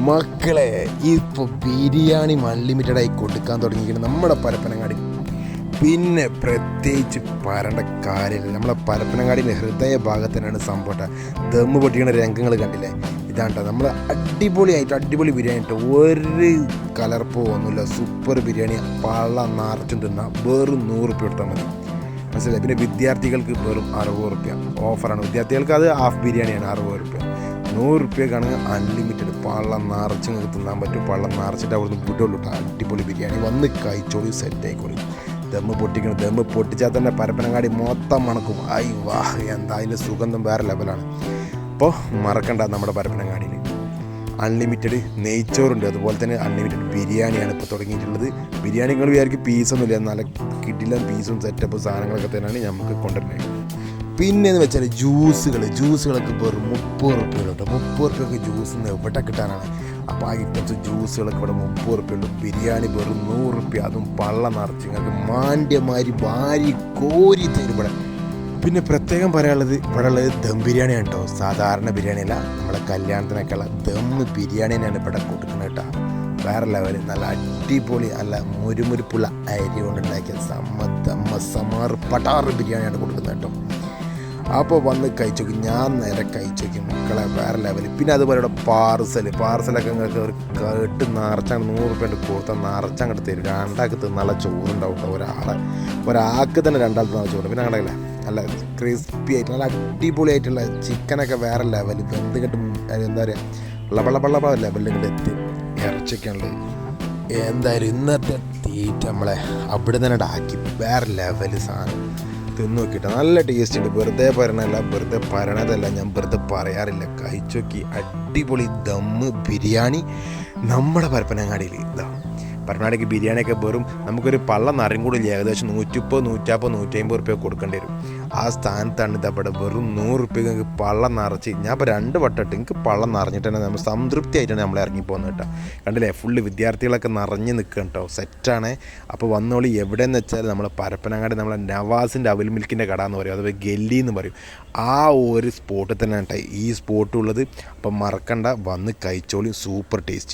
മക്കളെ ഇപ്പോൾ ബിരിയാണി അൺലിമിറ്റഡായി കൊടുക്കാൻ തുടങ്ങിയിരിക്കുന്നത് നമ്മുടെ പരപ്പനങ്ങാടി. പിന്നെ പ്രത്യേകിച്ച് പറയേണ്ട കാര്യമില്ല, നമ്മളെ പരപ്പനങ്ങാടിൻ്റെ ഹൃദയ ഭാഗത്തിനാണ് സംഭവം. ദമ്മ് പൊട്ടിക്കുന്ന രംഗങ്ങൾ കണ്ടില്ലേ? ഇതാണ്ടോ നമ്മൾ അടിപൊളി ബിരിയാണി ഇട്ട് ഒരു കലർപ്പോ ഒന്നുമില്ല. സൂപ്പർ ബിരിയാണി പള്ള നിറച്ചും തിന്നാൽ വെറും 100 റുപ്യ കൊടുത്താൽ മതി. മനസ്സിലായി? പിന്നെ വിദ്യാർത്ഥികൾക്ക് വെറും 60 റുപ്യ ഓഫറാണ്. വിദ്യാർത്ഥികൾക്ക് അത് ഹാഫ് ബിരിയാണിയാണ് 60 റുപ്യ. 100 റുപ്യക്കാണെങ്കിൽ അൺലിമിറ്റഡ് പള്ള നിറച്ച് നിങ്ങൾക്ക് തിന്നാൻ പറ്റും. പള്ള നിറച്ചിട്ട് അവിടുന്ന് വിടുള്ളൂ. അടിപൊളി ബിരിയാണി വന്ന് കഴിച്ചോളി, സെറ്റ് ആയിക്കോളി. ദമ്മ് പൊട്ടിക്കണം. ദമ്മ് പൊട്ടിച്ചാൽ തന്നെ പരപ്പനങ്ങാടി മൊത്തം മണക്കും. ഐ വാ, എന്താ അതിൻ്റെ സുഗന്ധം വേറെ ലെവലാണ്. അപ്പോൾ മറക്കണ്ട, നമ്മുടെ പരപ്പനങ്ങാടിയിൽ അൺലിമിറ്റഡ് നെയ്ച്ചോറുണ്ട്, അതുപോലെ തന്നെ അൺലിമിറ്റഡ് ബിരിയാണിയാണ് ഇപ്പോൾ തുടങ്ങിയിട്ടുള്ളത്. ബിരിയാണി നിങ്ങൾ വിചാരിക്കും പീസൊന്നുമില്ല, നല്ല കിടിലൻ പീസും സെറ്റപ്പ് സാധനങ്ങളൊക്കെ തന്നെയാണ് നമുക്ക് കൊണ്ടുവരുന്നത്. പിന്നെയെന്ന് വെച്ചാൽ ജ്യൂസുകളൊക്കെ വെറും 30 റുപ്യ കേട്ടോ. 30 റുപ്യക്ക് ജ്യൂസ് എവിടെ കിട്ടാനാണ്? അപ്പോൾ ആ ഐറ്റംസ് ജ്യൂസുകളൊക്കെ ഇവിടെ 30 റുപ്യ ഉള്ളൂ. ബിരിയാണി വെറും 100 റുപ്യ, അതും പള്ള നിറച്ച് നിങ്ങൾക്ക് മാന്യമാരി വാരി കോരി തരും ഇവിടെ. പിന്നെ പ്രത്യേകം പറയാനുള്ളത് ഇവിടെ ഉള്ളത് ദം ബിരിയാണിയാണ് കേട്ടോ. സാധാരണ ബിരിയാണിയല്ല, നമ്മളെ കല്യാണത്തിനൊക്കെയുള്ള ദമ്മ് ബിരിയാണി തന്നെയാണ് ഇവിടെ കൊടുക്കുന്നത് കേട്ടോ. വേറെ ലെവൽ, നല്ല അടിപൊളി, നല്ല മുരുമുരുപ്പുള്ള അരി കൊണ്ടുണ്ടാക്കിയ സമാറ് പടാറ് ബിരിയാണിയാണ് കൊടുക്കുന്നത് കേട്ടോ. അപ്പോൾ വന്ന് കഴിച്ചു നോക്കി, ഞാൻ നേരെ കഴിച്ചു നോക്കി മക്കളെ, വേറെ ലെവൽ. പിന്നെ അതുപോലെ ഇവിടെ പാർസലൊക്കെ നിങ്ങൾക്ക് ഒരു കേട്ട് നിറച്ചങ്ങ് 100 റുപ്യ കൊടുത്താൽ നിറച്ചങ്ങോട്ട് തരും. രണ്ടാൾക്ക് തിന്നാനുള്ള ചോറുണ്ടാവും കേട്ടോ. ഒരാൾക്ക് തന്നെ 2 ആൾ തിന്നാൾ ചോറ്. പിന്നെ അങ്ങനെയല്ല, നല്ല ക്രിസ്പി ആയിട്ട് നല്ല അടിപൊളിയായിട്ടുള്ള ചിക്കനൊക്കെ വേറെ ലെവൽ. വെന്ത് കിട്ടും, എന്താ പറയുക, പള്ള ലെവലിൽ ഇങ്ങോട്ട് എത്തി. ഇറച്ചിയൊക്കെയുള്ളത് എന്തായാലും ഇന്നത്തെ തീറ്റ നമ്മളെ അവിടെ തന്നെ ആക്കി വേറെ ലെവൽ സാധനം. തിന്നു നോക്കിയിട്ട് നല്ല ടേസ്റ്റ് ഉണ്ട്. വെറുതെ പറയണതല്ല, ഞാൻ വെറുതെ പറയാറില്ല. കഴിച്ചു നോക്കി, അടിപൊളി ദമ്മ് ബിരിയാണി നമ്മുടെ പരപ്പനങ്ങാടിയിൽ. പരപ്പനങ്ങാടിക്ക് ബിരിയാണിയൊക്കെ വെറും നമുക്കൊരു പള്ള നിറയും കൂടി ഇല്ല, ഏകദേശം 130, 150, 150 റുപ്യ കൊടുക്കേണ്ടി വരും. ആ സ്ഥാനത്താണ് ഇതവിടെ വെറും 100 റുപ്യക്ക് നിങ്ങൾക്ക് പള്ള നിറച്ച്. ഞാൻ ഇപ്പോൾ 2 വട്ടം ഇട്ട് എനിക്ക് പള്ള നിറഞ്ഞിട്ട് തന്നെ നമ്മൾ സംതൃപ്തിയായിട്ടാണ് നമ്മൾ ഇറങ്ങിപ്പോകുന്നത് കേട്ടോ. കണ്ടില്ലേ, ഫുള്ള് വിദ്യാർത്ഥികളൊക്കെ നിറഞ്ഞ് നിൽക്കുക കേട്ടോ. സെറ്റാണ്. അപ്പോൾ വന്നോളി. എവിടെയെന്ന് വെച്ചാൽ നമ്മൾ പരപ്പനങ്ങാടി നമ്മളെ നവാസിൻ്റെ അവിൽ മിൽക്കിൻ്റെ കട എന്ന് പറയും, അഥവാ ഗല്ലി എന്ന് പറയും. ആ ഒരു സ്പോട്ടിൽ തന്നെ കേട്ടോ ഈ സ്പോട്ടുള്ളത്. അപ്പം മറക്കണ്ട, വന്ന് കഴിച്ചോളി. Super tasty.